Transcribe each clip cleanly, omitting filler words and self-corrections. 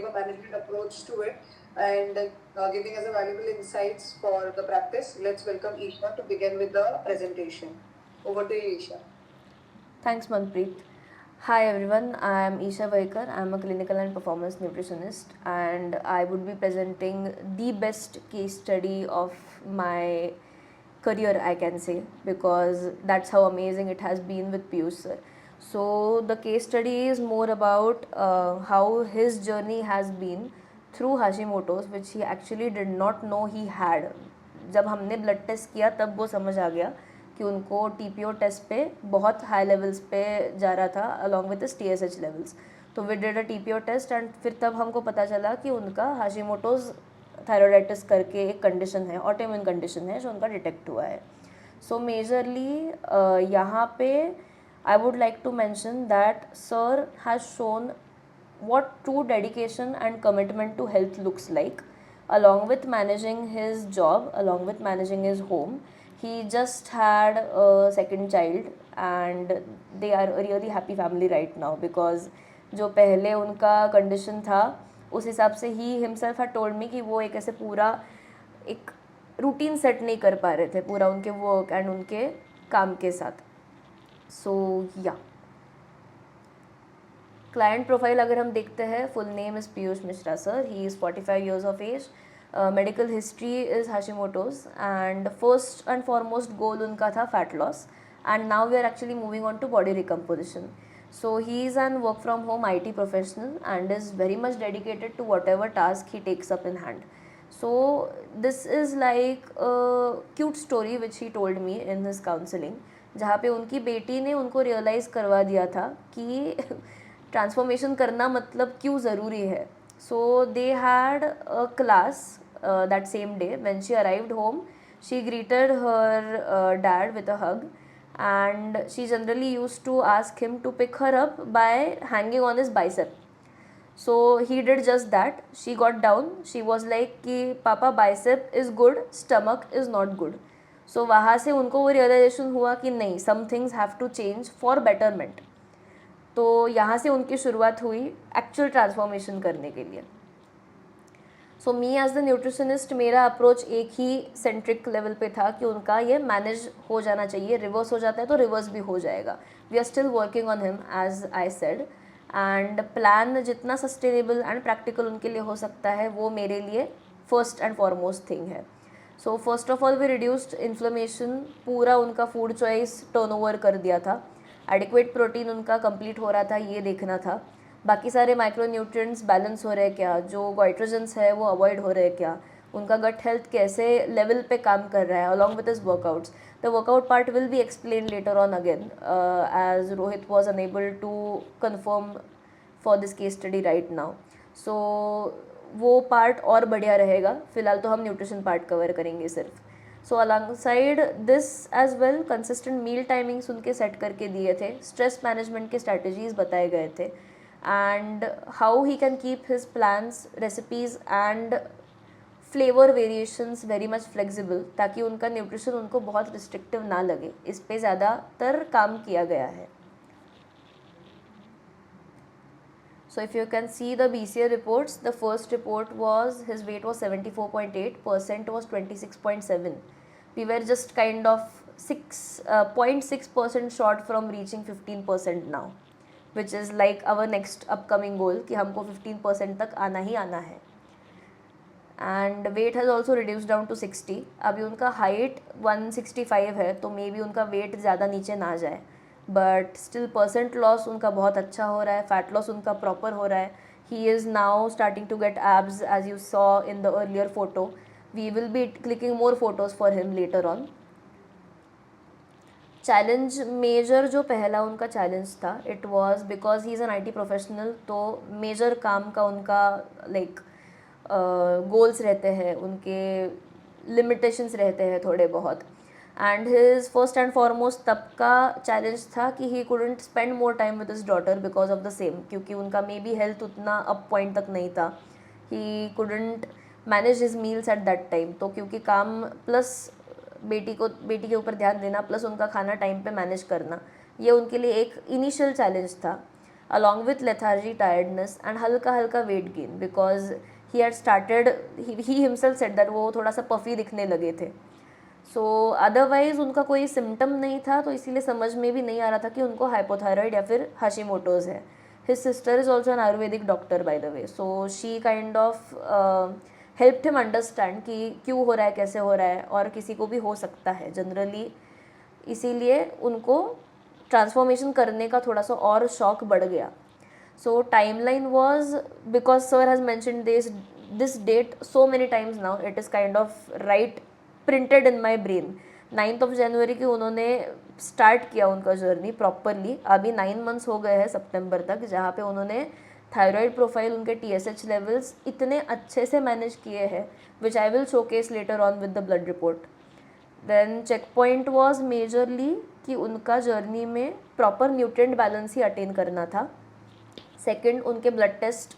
a management approach to it and giving us a valuable insights for the practice. Let's welcome Isha to begin with the presentation. Over to you, Isha. Thanks, Manpreet. Hi everyone, I am Isha Vaikar. I am a clinical and performance nutritionist, and I would be presenting the best case study of my career, I can say, because that's how amazing it has been with Piyush sir. So, the case study is more about how his journey has been through Hashimoto's, which he actually did not know he had. जब हमने blood test किया तब वो समझ आ गया कि उनको TPO test पे बहुत हाई लेवल्स पे जा रहा था अलॉन्ग विद TSH लेवल्स. तो we did a TPO test and फिर तब हमको पता चला कि उनका हाशिमोटोज थायरोडाइटिस करके एक कंडीशन है, ऑटोइम्यून कंडीशन है जो उनका डिटेक्ट हुआ है. सो मेजरली यहाँ पे I would like to mention that sir has shown what true dedication and commitment to health looks like, along with managing his job, along with managing his home. He just had a second child and they are a really happy family right now because जो पहले उनका condition था उस हिसाब से he himself had told me कि वो एक ऐसे पूरा एक रूटीन सेट नहीं कर पा रहे थे पूरा उनके वर्क एंड उनके काम के साथ. सो या क्लाइंट प्रोफाइल अगर हम देखते हैं, full name is Piyush Mishra sir. He is 45 years of age. Medical history is Hashimoto's and first and foremost goal उनका था fat loss and now we are actually moving on to body recomposition. So he is an work from home IT professional and is very much dedicated to whatever task he takes up in hand. So this is like a cute story which he told me in his counseling, जहाँ पे उनकी बेटी ने उनको realise करवा दिया था कि ट्रांसफॉर्मेशन करना मतलब क्यों ज़रूरी है. So they had a class that same day. When she arrived home she greeted her dad with a hug and she generally used to ask him to pick her up by hanging on his bicep. So he did just that. She got down. She was like कि पापा bicep is good, stomach is not good. So वहाँ से उनको वो realization हुआ कि नहीं, some things have to change for betterment. तो यहाँ से उनकी शुरुआत हुई एक्चुअल ट्रांसफॉर्मेशन करने के लिए. सो मी एज द न्यूट्रिशनिस्ट मेरा अप्रोच एक ही सेंट्रिक लेवल पे था कि उनका ये मैनेज हो जाना चाहिए. रिवर्स हो जाता है तो रिवर्स भी हो जाएगा. We are still working on him as I said and plan जितना सस्टेनेबल एंड प्रैक्टिकल उनके लिए हो सकता है वो मेरे लिए फर्स्ट एंड फॉरमोस्ट थिंग है. So first of all we reduced inflammation. पूरा उनका फूड चॉइस टर्नओवर कर दिया था. एडिक्वेट प्रोटीन उनका कंप्लीट हो रहा था ये देखना था. बाकी सारे माइक्रोन्यूट्रिएंट्स बैलेंस हो रहे हैं क्या, जो गोइट्रोजन्स है वो अवॉइड हो रहे हैं क्या, उनका गट हेल्थ कैसे लेवल पे काम कर रहा है along with this workouts. The workout part will be explain later on again as Rohit was unable to confirm for this case study right now. So वो पार्ट और बढ़िया रहेगा. फिलहाल तो हम न्यूट्रिशन पार्ट कवर करेंगे सिर्फ. So alongside this as well consistent meal timings उनके सेट करके दिए थे. स्ट्रेस मैनेजमेंट के स्ट्रैटेजीज बताए गए थे and how he can keep his plans, recipes and flavor variations very much flexible ताकि उनका न्यूट्रिशन उनको बहुत रिस्ट्रिक्टिव ना लगे. इस पे ज़्यादातर काम किया गया है. So if you can see the BCA reports, the first report was his weight was 74.8%, was 26.7. We were just kind of 0.6% short from reaching 15% now, which is like our next upcoming goal कि हमको 15% तक आना ही आना है. And weight has also reduce down to 60. अभी उनका height 165 है तो मे बी उनका वेट ज़्यादा नीचे ना जाए, बट स्टिल परसेंट लॉस उनका बहुत अच्छा हो रहा है. फैट लॉस उनका प्रॉपर हो रहा है. He is now starting to get abs as you saw in the earlier photo. We will be clicking more photos for him later on. Challenge major जो पहला उनका चैलेंज था, it was because he is an IT professional. तो major काम का उनका like goals रहते हैं, उनके लिमिटेशंस रहते हैं थोड़े बहुत. And his first and foremost तब का चैलेंज था कि he couldn't spend more time with his daughter because of the same, क्योंकि उनका मे बी हेल्थ उतना अप पॉइंट तक नहीं था. He couldn't manage his meals at that time. तो क्योंकि काम प्लस बेटी के ऊपर ध्यान देना प्लस उनका खाना टाइम पे मैनेज करना, ये उनके लिए एक इनिशियल चैलेंज था. along with lethargy, tiredness and हल्का हल्का weight gain because he had started, he himself said that वो थोड़ा सा puffy दिखने लगे थे. सो अदरवाइज़ उनका कोई सिम्टम नहीं था, तो इसीलिए समझ में भी नहीं आ रहा था कि उनको हाइपोथायराइड या फिर हाशिमोटोज़ है. His sister is also an Ayurvedic doctor by the way, so she kind of helped him understand कि क्यों हो रहा है, कैसे हो रहा है, और किसी को भी हो सकता है जनरली. इसीलिए उनको ट्रांसफॉर्मेशन करने का थोड़ा सा और शौक बढ़ गया. So timeline was, because sir has mentioned this date so many times now, it is kind of right printed in my brain. 9 जनवरी की उन्होंने स्टार्ट किया उनका जर्नी प्रॉपरली. अभी 9 मंथ्स हो गए हैं सितंबर तक, जहाँ पे उन्होंने थायराइड प्रोफाइल, उनके TSH लेवल्स इतने अच्छे से मैनेज किए हैं, which I will showcase later on with the blood report. Then check point was majorly कि उनका जर्नी में प्रॉपर न्यूट्रिएंट बैलेंस ही अटेन करना था. सेकंड, उनके ब्लड टेस्ट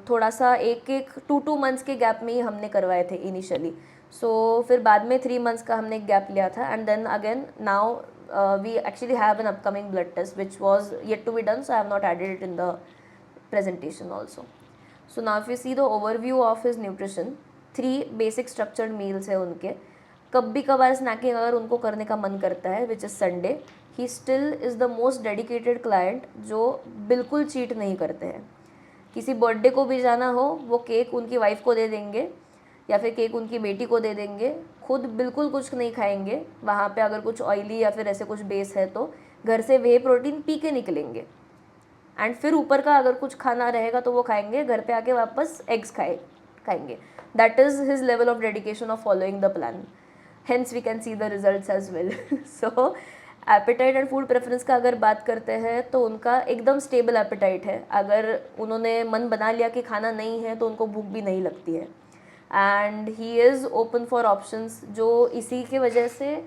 थोड़ा सा एक 2 मंथ्स के गैप में ही हमने करवाए थे इनिशियली. सो फिर बाद में 3 मंथ्स का हमने गैप लिया था, and then again now we actually have an upcoming blood test which was yet to be done, so I have not added it in the presentation also. So now if you see the overview of his nutrition, 3 basic structured meals है उनके. कभी कभार snaking अगर उनको करने का मन करता है, which is Sunday, he still is the most dedicated client जो बिल्कुल चीट नहीं करते हैं. किसी बर्थडे को भी जाना हो, वो केक उनकी वाइफ को दे देंगे या फिर केक उनकी बेटी को दे देंगे, खुद बिल्कुल कुछ नहीं खाएंगे. वहाँ पे अगर कुछ ऑयली या फिर ऐसे कुछ बेस है तो घर से वे प्रोटीन पी के निकलेंगे, एंड फिर ऊपर का अगर कुछ खाना रहेगा तो वो खाएंगे, घर पे आके वापस एग्स खाएंगे. That is his level of dedication of following the plan. Hence we can see the results as well. So appetite and food preference का अगर बात करते हैं तो उनका एकदम स्टेबल एपेटाइट है. अगर उन्होंने मन बना लिया कि खाना नहीं है तो उनको भूख भी नहीं लगती है. And he is open for options, जो इसी के वजह से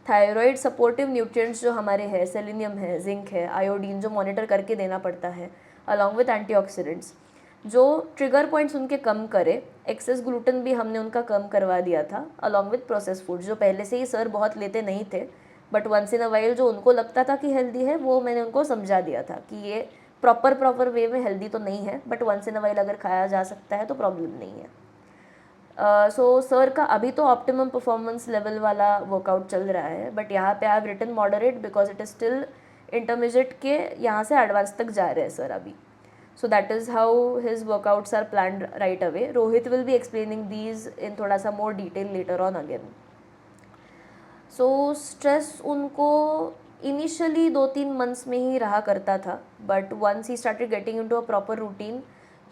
थायराइड सपोर्टिव न्यूट्रिएंट्स जो हमारे हैं, सेलेनियम है, जिंक है, आयोडीन जो मॉनिटर करके देना पड़ता है, अलॉन्ग विथ एंटीऑक्सीडेंट्स, जो ट्रिगर पॉइंट्स उनके कम करे. एक्सेस ग्लूटेन भी हमने उनका कम करवा दिया था, अलॉन्ग विथ प्रोसेस फूड जो पहले से ही सर बहुत लेते नहीं थे, but once in a while जो उनको लगता था कि हेल्दी है, वो मैंने उनको समझा दिया था कि ये प्रॉपर वे में हेल्दी तो नहीं है, but once in a while अगर खाया जा सकता है तो प्रॉब्लम नहीं है. सो सर का अभी तो ऑप्टिमम परफॉर्मेंस लेवल वाला वर्कआउट चल रहा है, बट यहाँ पे I have written moderate because it is still intermediate के यहाँ से एडवांस तक जा रहे हैं सर अभी. So that is how his workouts are planned right away. Rohit will be explaining these in थोड़ा सा more detail later on again. So stress उनको इनिशियली 2-3 मंथ्स में ही रहा करता था, but once he started getting into a proper routine,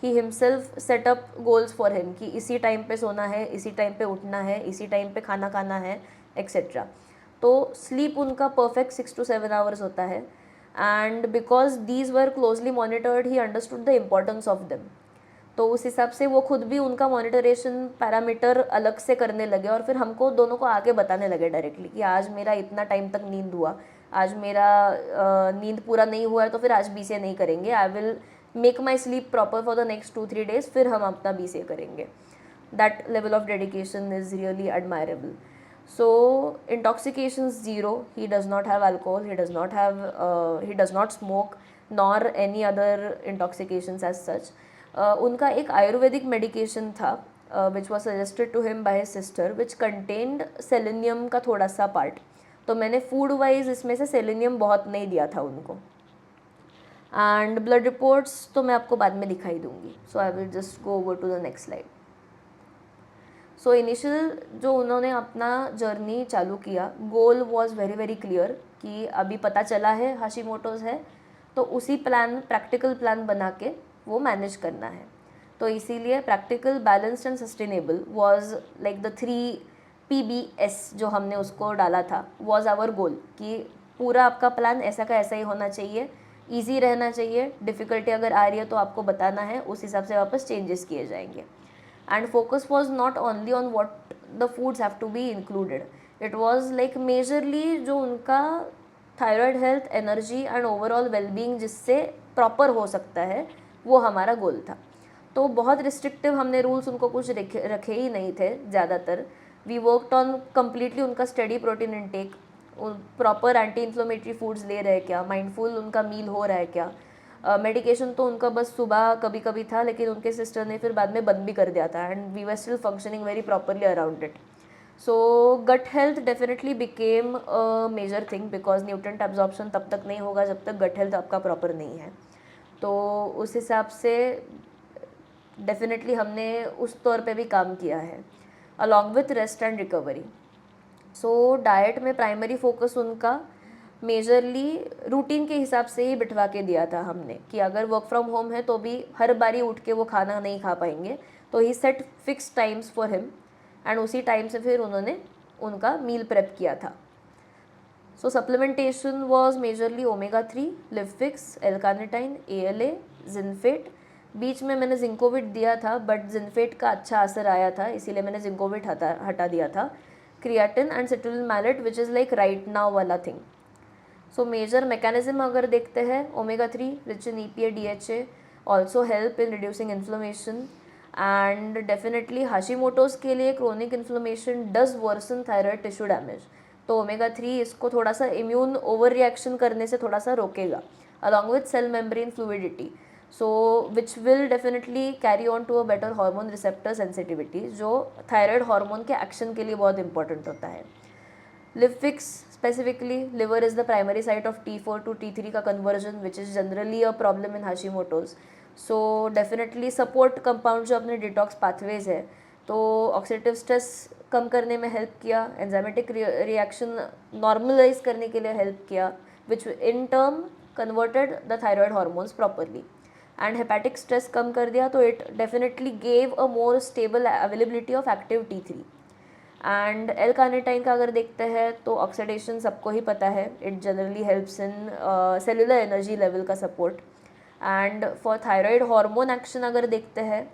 he himself set up goals for him कि इसी टाइम पे सोना है, इसी टाइम पे उठना है, इसी टाइम पे खाना खाना है, एक्सेट्रा. तो स्लीप उनका परफेक्ट 6 to 7 आवर्स होता है, and because these were closely monitored he understood the importance of them. तो उस हिसाब से वो खुद भी उनका मॉनिटरेशन पैरामीटर अलग से करने लगे, और फिर हमको दोनों को आके बताने लगे डायरेक्टली कि आज मेरा इतना टाइम तक नींद हुआ, आज मेरा नींद पूरा नहीं हुआ है तो फिर आज BCA नहीं करेंगे, I will make my sleep proper for the next 2-3 days, फिर हम अपना BCA करेंगे. That level of dedication is really admirable. So intoxications 0. He does not have alcohol. He does not smoke, nor any other intoxications as such. उनका एक Ayurvedic medication था which was suggested to him by his sister, which contained selenium का थोड़ा सा part. तो मैंने food wise इसमें से सेलेनियम बहुत नहीं दिया था उनको. एंड ब्लड रिपोर्ट्स तो मैं आपको बाद में दिखाई दूंगी. So I will just go over to the next slide. So initial जो उन्होंने अपना जर्नी चालू किया, गोल वॉज वेरी क्लियर कि अभी पता चला है हाशिमोटोज़ है, तो उसी प्रैक्टिकल प्लान बना के वो मैनेज करना है. तो इसीलिए practical, balanced and sustainable was like the 3 PBS जो हमने उसको डाला था, वॉज आवर गोल कि पूरा आपका प्लान ऐसा का ऐसा ही होना चाहिए, ईजी रहना चाहिए, डिफ़िकल्टी अगर आ रही है तो आपको बताना है, उस हिसाब से वापस चेंजेस किए जाएंगे. And focus was not only on what the foods have to be included. It was like majorly जो उनका thyroid health, energy and overall wellbeing जिससे प्रॉपर हो सकता है, वो हमारा गोल था. तो बहुत रिस्ट्रिक्टिव हमने रूल्स उनको कुछ रखे ही नहीं थे ज़्यादातर. वी वर्कड ऑन कम्प्लीटली उनका study protein intake, proper anti inflammatory foods ले रहे हैं क्या, माइंडफुल उनका मील हो रहा है क्या, मेडिकेशन तो उनका बस सुबह कभी कभी था, लेकिन उनके सिस्टर ने फिर बाद में बंद भी कर दिया था, and we were still functioning very properly around it. So gut health definitely became a major thing, because nutrient absorption तब तक नहीं होगा जब तक गट हेल्थ आपका प्रॉपर नहीं है. तो उस हिसाब से डेफिनेटली हमने उस तौर पे भी काम किया है, along with rest and recovery. So diet में प्राइमरी फोकस उनका मेजरली रूटीन के हिसाब से ही बिठवा के दिया था हमने, कि अगर वर्क फ्रॉम होम है तो भी हर बारी उठ के वो खाना नहीं खा पाएंगे, तो he set fix times for him, and उसी टाइम से फिर उन्होंने उनका मील प्रेप किया था. So supplementation was majorly omega 3, Livfix, L carnitine, ALA, जिनफेट. बीच में मैंने जिंकोविट दिया था, बट जिनफेट का अच्छा असर आया था, इसीलिए मैंने जिंकोविट हटा दिया था. Creatine and citrulline malate, which is like right now वाला थिंग. सो मेजर मैकेनिज्म अगर देखते हैं, omega 3 rich in EPA, DHA also help in reducing inflammation, and definitely Hashimoto's के लिए chronic inflammation does worsen thyroid tissue damage. तो omega 3 इसको थोड़ा सा इम्यून ओवर रिएक्शन करने से थोड़ा सा रोकेगा, along with cell membrane fluidity, so which will definitely carry on to a better hormone receptor sensitivity, जो थायराइड हार्मोन के एक्शन के लिए बहुत इंपॉर्टेंट होता है. Livfix specifically, liver is the primary site of T4 to T3 का conversion, which is generally a problem in Hashimoto's. So definitely support compound जो अपने डिटॉक्स पाथवेज है, तो ऑक्सीडेटिव स्ट्रेस कम करने में हेल्प किया, एंजाइमेटिक रिएक्शन नॉर्मलाइज करने के लिए हेल्प किया, which in term converted the thyroid hormones properly, and hepatic stress कम कर दिया, तो it definitely gave a more stable availability of active T3. And L carnitine का अगर देखते हैं तो ऑक्सीडेशन सबको ही पता है, it generally helps in cellular energy level का support. And for thyroid hormone action अगर देखते हैं,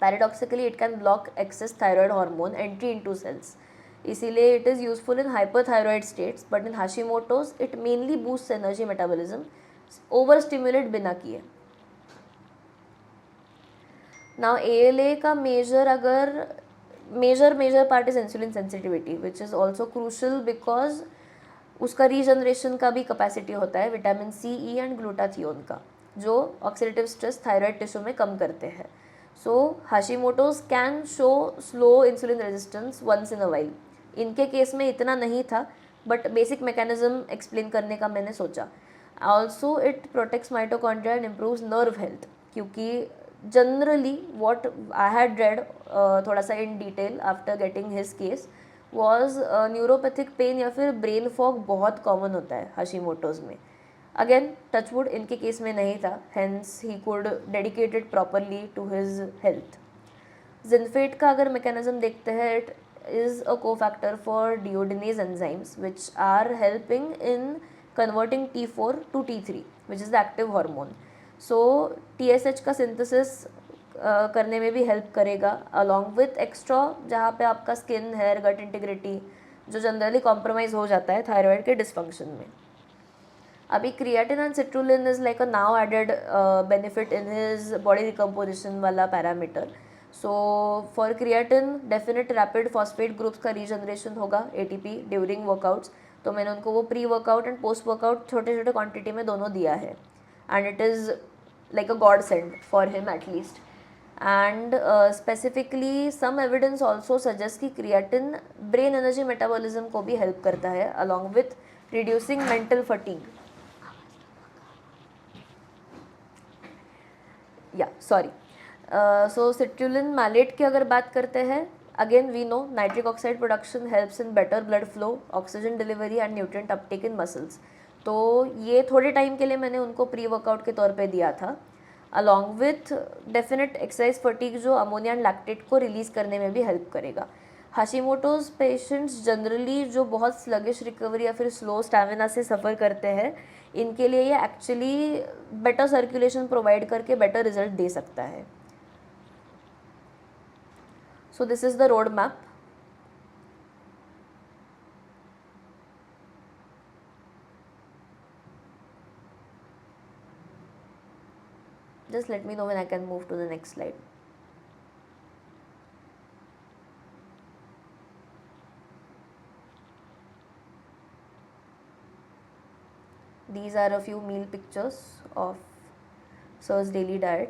paradoxically it can block excess thyroid hormone entry into cells, इसीलिए it is useful in hyperthyroid states, but in Hashimoto's it mainly boost energy metabolism, over stimulate बिना किए. Now ALA का major part is insulin sensitivity, which is also crucial because उसका regeneration का भी capacity होता है vitamin C, E and glutathione का, जो ऑक्सीडेटिव स्ट्रेस थायराइड टिश्यू में कम करते हैं. So Hashimoto's can show slow insulin resistance once in a while. इनके केस में इतना नहीं था, बट बेसिक मैकेनिज्म एक्सप्लेन करने का मैंने सोचा. Also it protects mitochondria and improves nerve health, क्योंकि generally what I had read थोड़ा सा in detail after getting his case was neuropathic pain या फिर ब्रेन फॉग बहुत कॉमन होता है हाशीमोटोज में. अगेन टचवुड इनके केस में नहीं था, hence he could dedicated properly to his health. जिनफेट का अगर मैकेनिज्म देखते हैं, it is a cofactor for deiodinase enzymes which are helping in converting T4 to T3, which is the active hormone. So TSH का synthesis करने में भी help करेगा, अलॉन्ग विथ एक्स्ट्रा जहाँ पे आपका स्किन, हेयर, गट इंटीग्रिटी जो generally compromise हो जाता है थायराइड के डिस्फंक्शन में. अभी creatine and citrulline is like a now added benefit in his body recomposition वाला parameter. So for creatine definite rapid phosphate groups का रीजनरेशन होगा ATP ड्यूरिंग वर्कआउट्स, तो मैंने उनको वो pre workout and post workout छोटे छोटे क्वांटिटी में दोनों दिया है, and it is like a godsend for him at least. And specifically some evidence also suggests कि creatine brain energy metabolism को भी help करता है, along with reducing mental fatigue. So citrulline malate की अगर बात करते हैं, again we know nitric oxide production helps in better blood flow, oxygen delivery and nutrient uptake in muscles. तो ये थोड़े टाइम के लिए मैंने उनको प्री वर्कआउट के तौर पे दिया था, along with definite exercise fatigue जो अमोनिया एंड लैक्टेट को रिलीज़ करने में भी हेल्प करेगा. हाशीमोटोज पेशेंट्स जनरली जो बहुत स्लगिश रिकवरी या फिर स्लो स्टैमिना से सफ़र करते हैं, इनके लिए ये एक्चुअली बेटर सर्कुलेशन प्रोवाइड करके बेटर रिजल्ट दे सकता है. So this is the road map. Just let me know when I can move to the next slide. These are a few meal pictures of So his daily diet.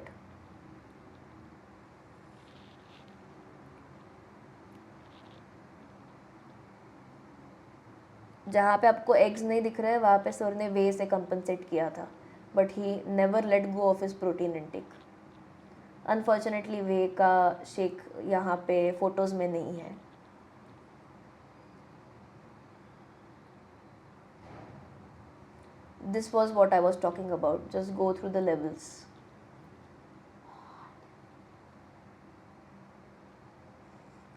जहाँ पे आपको eggs नहीं दिख रहे हैं वहाँ पे सर ने वे से कंपनसेट किया था, but he never let go of his protein intake. Unfortunately whey का शेक यहाँ पे फोटोज़ में नहीं है. This was what I was talking about. Just go through the levels.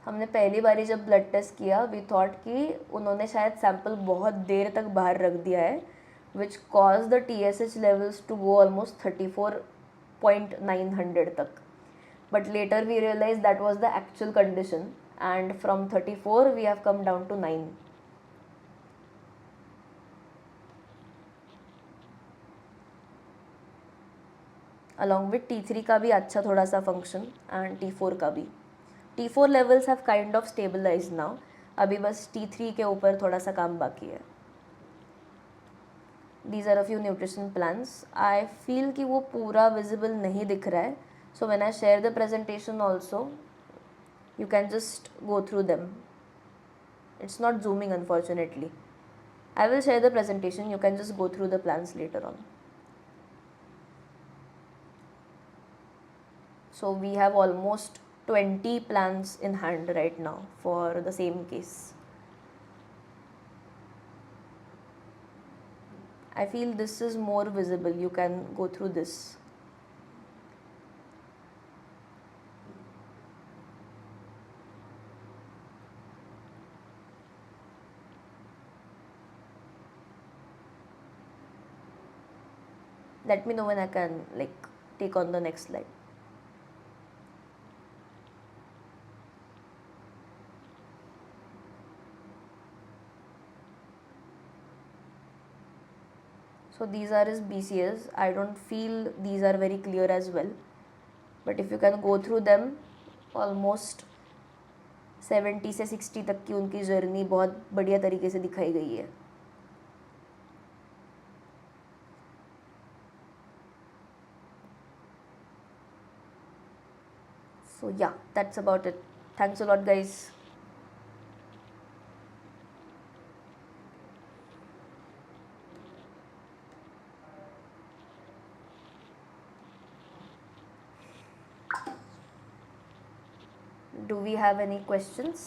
हमने पहली बारी जब ब्लड टेस्ट किया वी थॉट कि उन्होंने शायद सैंपल बहुत देर तक बाहर रख दिया है, which cause the TSH levels to go almost 34.900 तक. But later we realise that was the actual condition and from 34 we have come down to 9. Along with T3 का भी अच्छा थोड़ा सा फंक्शन एंड T4 का भी. T4 levels have kind of stabilise now. अभी बस T3 के ऊपर थोड़ा सा काम बाकी है. These are a few nutrition plans. I feel कि वो पूरा visible नहीं दिख रहा है. So when I share the presentation also, you can just go through them. It's not zooming unfortunately. I will share the presentation. You can just go through the plans later on. So we have almost 20 plans in hand right now for the same case. I feel this is more visible. You can go through this. Let me know when I can take on the next slide. So these are his BCS. I don't feel these are very clear as well. But if you can go through them, almost 70 से 60 तक की उनकी journey बहुत बढ़िया तरीके से दिखाई गई है. So yeah, that's about it. Thanks a lot guys. Do we have any questions?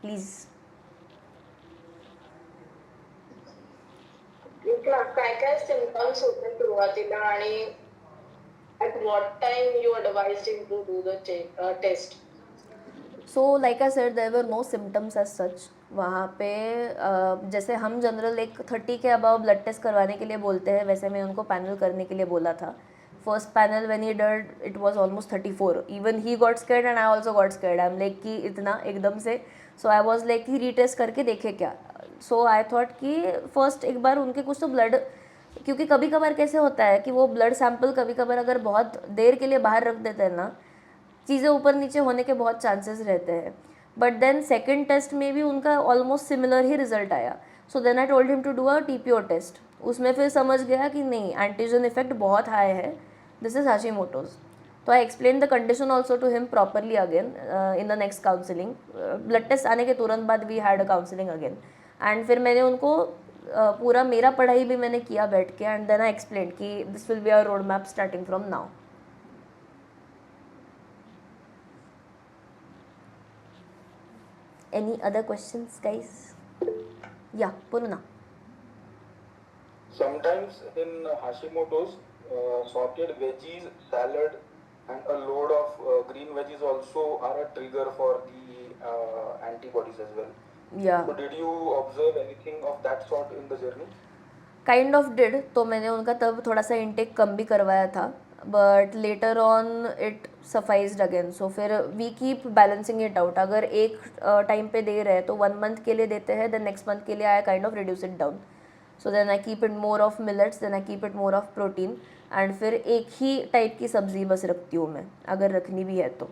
Please. काय काय सिम्पटम्स होते सुरुवातीला आणि at what time you advised him to do the test? So like I said, there were no symptoms as such. वहाँ पे जैसे हम general एक 30 के अबाव ब्लड टेस्ट करवाने के लिए बोलते हैं, वैसे मैं उनको पैनल करने के लिए बोला था. First panel when he did it was almost 34. Even he got scared and I also got scared. I am like कि इतना एकदम से. सो आई वॉज लाइक कि रीटेस्ट करके देखे क्या. सो आई थॉट कि फर्स्ट एक बार उनके कुछ तो ब्लड, क्योंकि कभी कभार कैसे होता है कि वो ब्लड सैंपल कभी कभार अगर बहुत देर के लिए बाहर रख देते हैं ना, चीज़ें ऊपर नीचे होने के बहुत चांसेस रहते हैं. बट देन सेकेंड टेस्ट में भी उनका ऑलमोस्ट सिमिलर ही रिजल्ट आया. So then I told him to do a TPO test. उसमें फिर समझ गया कि नहीं, एंटीजन इफेक्ट बहुत हाई है, दिस इज हाशिमोटोज. तो I explain the condition also to him properly again in the next counselling. Blood test आने के तुरंत बाद we had a counselling again. And फिर मैंने उनको पूरा मेरा पढ़ाई भी मैंने किया बैठ के. एंड देन आई एक्सप्लेन कि this will be our road map starting from now. Any other questions, guys? Yeah, Purna. Sometimes in Hashimoto's, sorted veggies, salad, and a load of green veggies also are a trigger for the antibodies as well. Yeah. So did you observe anything of that sort in the journey? Kind of did. तो मैंने उनका तब थोड़ा सा intake कम भी करवाया था, but later on it surfaced again. So फिर we keep balancing it out. अगर एक टाइम पे दे रहे हैं तो 1 मंथ के लिए देते हैं, देन नेक्स्ट मंथ के लिए I kind of reduce it down. So then I keep it more of millets, then I keep it more of protein. And फिर एक ही टाइप की सब्जी बस रखती हूँ मैं, अगर रखनी भी है तो.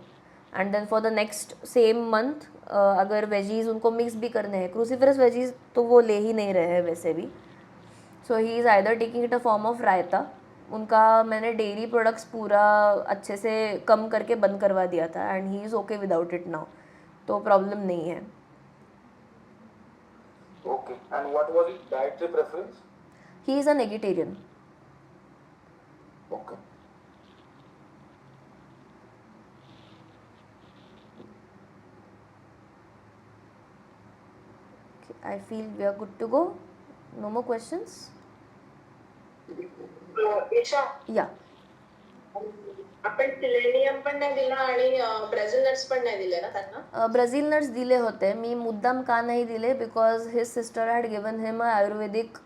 And then for the next same month अगर वेजीज़ उनको मिक्स भी करने हैं, क्रूसीफरस वेजीज़ तो वो ले ही नहीं रहे हैं वैसे भी. So he is either taking it a form of raita. उनका मैंने डेयरी प्रोडक्ट्स पूरा अच्छे से कम करके बंद करवा दिया था and he is okay without it now. तो प्रॉब्लम नहीं है. Okay. And what was his dietary preference? He is a vegetarian. Okay. I feel we are good to go. No more questions? Isha, Yeah. आपण selenium पण नाही दिला आणि Brazil nuts पण नाही दिले ना त्यांना. ब्राझील नट्स दिले होते. मी मुद्दाम का नाही दिले because his sister had given him a Ayurvedic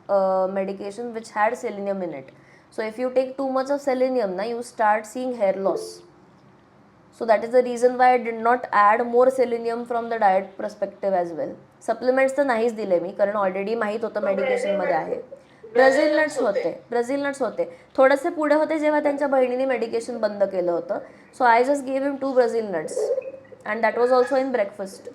medication which had selenium in it. So if you take too much of selenium ना you start seeing hair loss. So that is the reason why I did not add more selenium from the diet perspective as well. Supplements तर नाहीच दिले मी कारण already माहीत होतं मेडिकेशनमध्ये आहे. Brazil nuts होते. थोडेसे पुढे होते जेव्हा त्यांच्या बहिणीने मेडिकेशन बंद केलं होतं. So I just give him 2 Brazil nuts and that was also in breakfast.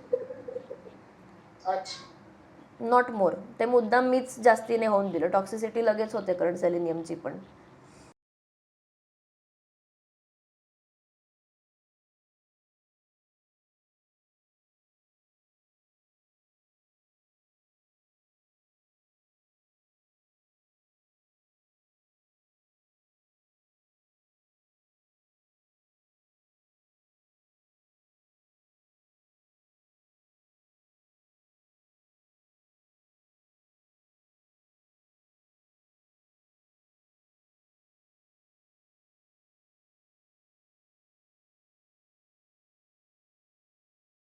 अच्छा. Not more. ते मुद्दाम मीच जास्तीने होऊन दिलं. टॉक्सिसिटी लगेच होते कारण सेलेनियमची पण.